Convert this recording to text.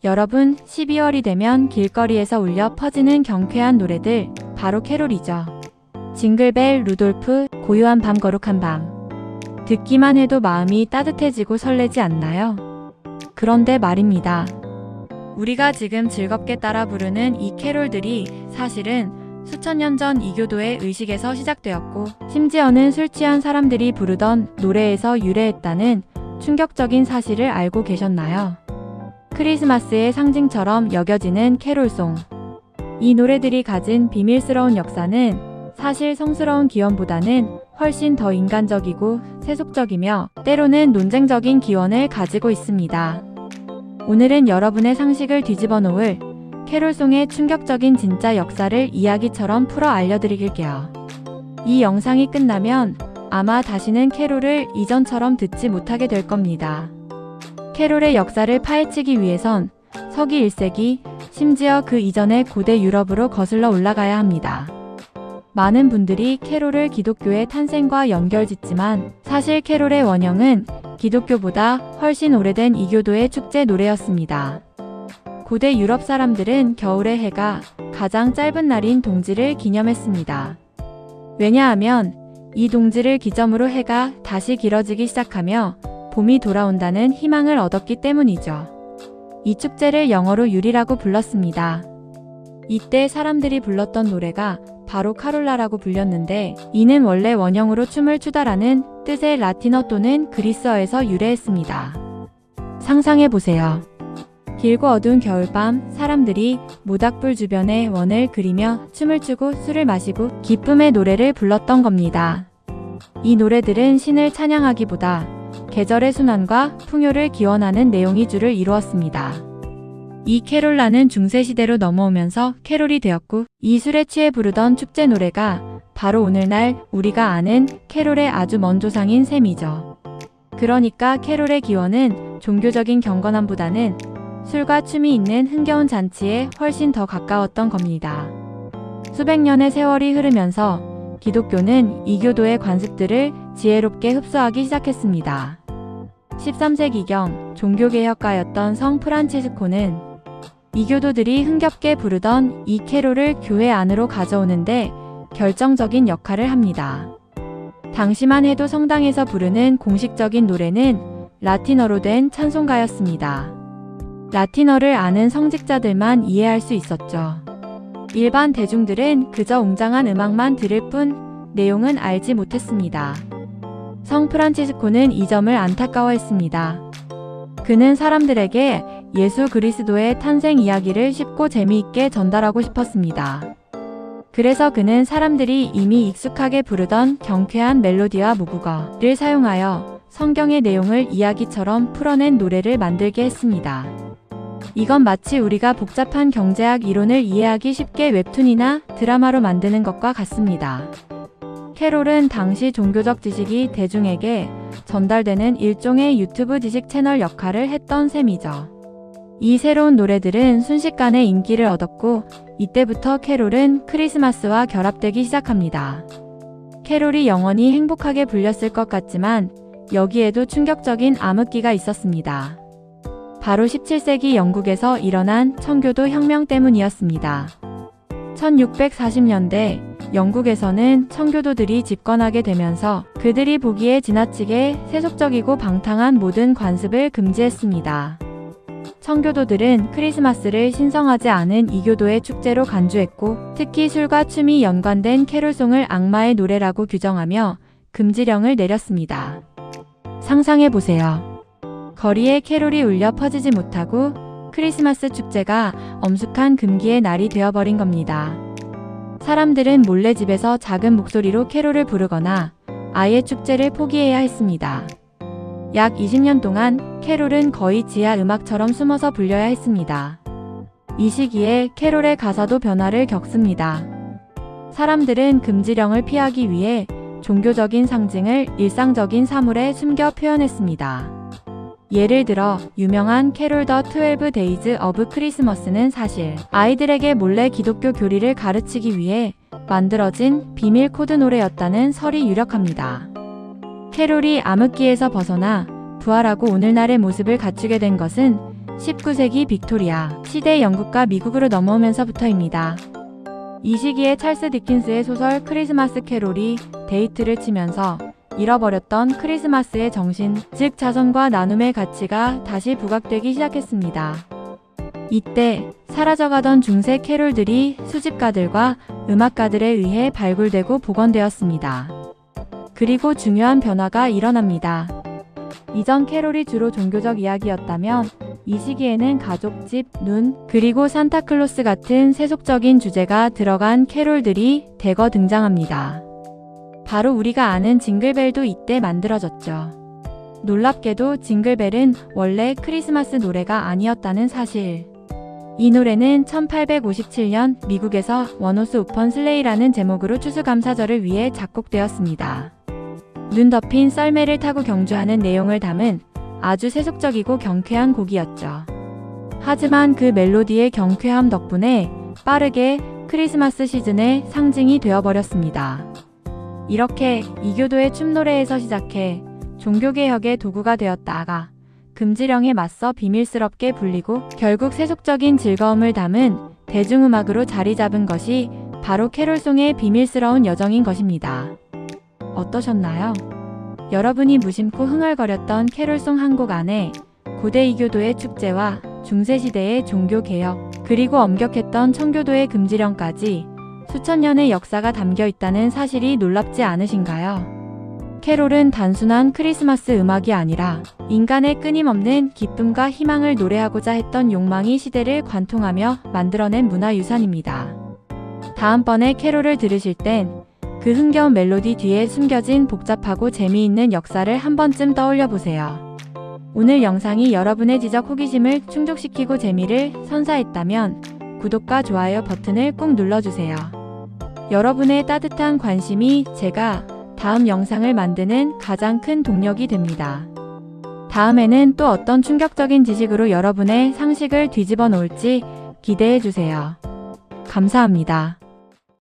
여러분, 12월이 되면 길거리에서 울려 퍼지는 경쾌한 노래들, 바로 캐롤이죠. 징글벨, 루돌프, 고요한 밤, 거룩한 밤. 듣기만 해도 마음이 따뜻해지고 설레지 않나요? 그런데 말입니다. 우리가 지금 즐겁게 따라 부르는 이 캐롤들이 사실은 수천 년 전 이교도의 의식에서 시작되었고, 심지어는 술 취한 사람들이 부르던 노래에서 유래했다는 충격적인 사실을 알고 계셨나요? 크리스마스의 상징처럼 여겨지는 캐롤송. 이 노래들이 가진 비밀스러운 역사는 사실 성스러운 기원보다는 훨씬 더 인간적이고 세속적이며 때로는 논쟁적인 기원을 가지고 있습니다. 오늘은 여러분의 상식을 뒤집어 놓을 캐롤송의 충격적인 진짜 역사를 이야기처럼 풀어 알려드릴게요. 이 영상이 끝나면 아마 다시는 캐롤을 이전처럼 듣지 못하게 될 겁니다. 캐롤의 역사를 파헤치기 위해선 서기 1세기, 심지어 그 이전의 고대 유럽으로 거슬러 올라가야 합니다. 많은 분들이 캐롤을 기독교의 탄생과 연결짓지만 사실 캐롤의 원형은 기독교보다 훨씬 오래된 이교도의 축제 노래였습니다. 고대 유럽 사람들은 겨울의 해가 가장 짧은 날인 동지를 기념했습니다. 왜냐하면 이 동지를 기점으로 해가 다시 길어지기 시작하며 봄이 돌아온다는 희망을 얻었기 때문이죠. 이 축제를 영어로 율이라고 불렀습니다. 이때 사람들이 불렀던 노래가 바로 카롤라라고 불렸는데, 이는 원래 원형으로 춤을 추다라는 뜻의 라틴어 또는 그리스어에서 유래했습니다. 상상해보세요. 길고 어두운 겨울밤, 사람들이 모닥불 주변에 원을 그리며 춤을 추고 술을 마시고 기쁨의 노래를 불렀던 겁니다. 이 노래들은 신을 찬양하기보다 계절의 순환과 풍요를 기원하는 내용이 주를 이루었습니다. 이 캐롤라는 중세시대로 넘어오면서 캐롤이 되었고, 이 술에 취해 부르던 축제 노래가 바로 오늘날 우리가 아는 캐롤의 아주 먼 조상인 셈이죠. 그러니까 캐롤의 기원은 종교적인 경건함보다는 술과 춤이 있는 흥겨운 잔치에 훨씬 더 가까웠던 겁니다. 수백 년의 세월이 흐르면서 기독교는 이교도의 관습들을 지혜롭게 흡수하기 시작했습니다. 13세기경 종교개혁가였던 성 프란치스코는 이교도들이 흥겹게 부르던 이 캐롤을 교회 안으로 가져오는데 결정적인 역할을 합니다. 당시만 해도 성당에서 부르는 공식적인 노래는 라틴어로 된 찬송가였습니다. 라틴어를 아는 성직자들만 이해할 수 있었죠. 일반 대중들은 그저 웅장한 음악만 들을 뿐 내용은 알지 못했습니다. 성 프란치스코는 이 점을 안타까워했습니다. 그는 사람들에게 예수 그리스도의 탄생 이야기를 쉽고 재미있게 전달하고 싶었습니다. 그래서 그는 사람들이 이미 익숙하게 부르던 경쾌한 멜로디와 모국어를 사용하여 성경의 내용을 이야기처럼 풀어낸 노래를 만들게 했습니다. 이건 마치 우리가 복잡한 경제학 이론을 이해하기 쉽게 웹툰이나 드라마로 만드는 것과 같습니다. 캐롤은 당시 종교적 지식이 대중에게 전달되는 일종의 유튜브 지식 채널 역할을 했던 셈이죠. 이 새로운 노래들은 순식간에 인기를 얻었고, 이때부터 캐롤은 크리스마스와 결합되기 시작합니다. 캐롤이 영원히 행복하게 불렸을 것 같지만 여기에도 충격적인 암흑기가 있었습니다. 바로 17세기 영국에서 일어난 청교도 혁명 때문이었습니다. 1640년대 영국에서는 청교도들이 집권하게 되면서 그들이 보기에 지나치게 세속적이고 방탕한 모든 관습을 금지했습니다. 청교도들은 크리스마스를 신성하지 않은 이교도의 축제로 간주했고, 특히 술과 춤이 연관된 캐롤송을 악마의 노래라고 규정하며 금지령을 내렸습니다. 상상해보세요. 거리에 캐롤이 울려 퍼지지 못하고 크리스마스 축제가 엄숙한 금기의 날이 되어버린 겁니다. 사람들은 몰래 집에서 작은 목소리로 캐롤을 부르거나 아예 축제를 포기해야 했습니다. 약 20년 동안 캐롤은 거의 지하 음악처럼 숨어서 불려야 했습니다. 이 시기에 캐롤의 가사도 변화를 겪습니다. 사람들은 금지령을 피하기 위해 종교적인 상징을 일상적인 사물에 숨겨 표현했습니다. 예를 들어 유명한 캐롤 더 12 데이즈 오브 크리스머스는 사실 아이들에게 몰래 기독교 교리를 가르치기 위해 만들어진 비밀 코드 노래였다는 설이 유력합니다. 캐롤이 암흑기에서 벗어나 부활하고 오늘날의 모습을 갖추게 된 것은 19세기 빅토리아 시대 영국과 미국으로 넘어오면서부터입니다. 이 시기에 찰스 디킨스의 소설 크리스마스 캐롤이 데이트를 치면서 잃어버렸던 크리스마스의 정신, 즉 자선과 나눔의 가치가 다시 부각되기 시작했습니다. 이때 사라져가던 중세 캐롤들이 수집가들과 음악가들에 의해 발굴되고 복원되었습니다. 그리고 중요한 변화가 일어납니다. 이전 캐롤이 주로 종교적 이야기였다면 이 시기에는 가족, 집, 눈, 그리고 산타클로스 같은 세속적인 주제가 들어간 캐롤들이 대거 등장합니다. 바로 우리가 아는 징글벨도 이때 만들어졌죠. 놀랍게도 징글벨은 원래 크리스마스 노래가 아니었다는 사실. 이 노래는 1857년 미국에서 원호스 우펀 슬레이라는 제목으로 추수감사절을 위해 작곡되었습니다. 눈 덮인 썰매를 타고 경주하는 내용을 담은 아주 세속적이고 경쾌한 곡이었죠. 하지만 그 멜로디의 경쾌함 덕분에 빠르게 크리스마스 시즌의 상징이 되어버렸습니다. 이렇게 이교도의 춤노래에서 시작해 종교개혁의 도구가 되었다가 금지령에 맞서 비밀스럽게 불리고 결국 세속적인 즐거움을 담은 대중음악으로 자리 잡은 것이 바로 캐롤송의 비밀스러운 여정인 것입니다. 어떠셨나요? 여러분이 무심코 흥얼거렸던 캐롤송 한 곡 안에 고대 이교도의 축제와 중세시대의 종교개혁, 그리고 엄격했던 청교도의 금지령까지 수천 년의 역사가 담겨 있다는 사실이 놀랍지 않으신가요? 캐롤은 단순한 크리스마스 음악이 아니라 인간의 끊임없는 기쁨과 희망을 노래하고자 했던 욕망이 시대를 관통하며 만들어낸 문화유산입니다. 다음번에 캐롤을 들으실 땐 그 흥겨운 멜로디 뒤에 숨겨진 복잡하고 재미있는 역사를 한 번쯤 떠올려 보세요. 오늘 영상이 여러분의 지적 호기심을 충족시키고 재미를 선사했다면 구독과 좋아요 버튼을 꼭 눌러주세요. 여러분의 따뜻한 관심이 제가 다음 영상을 만드는 가장 큰 동력이 됩니다. 다음에는 또 어떤 충격적인 지식으로 여러분의 상식을 뒤집어 놓을지 기대해 주세요. 감사합니다.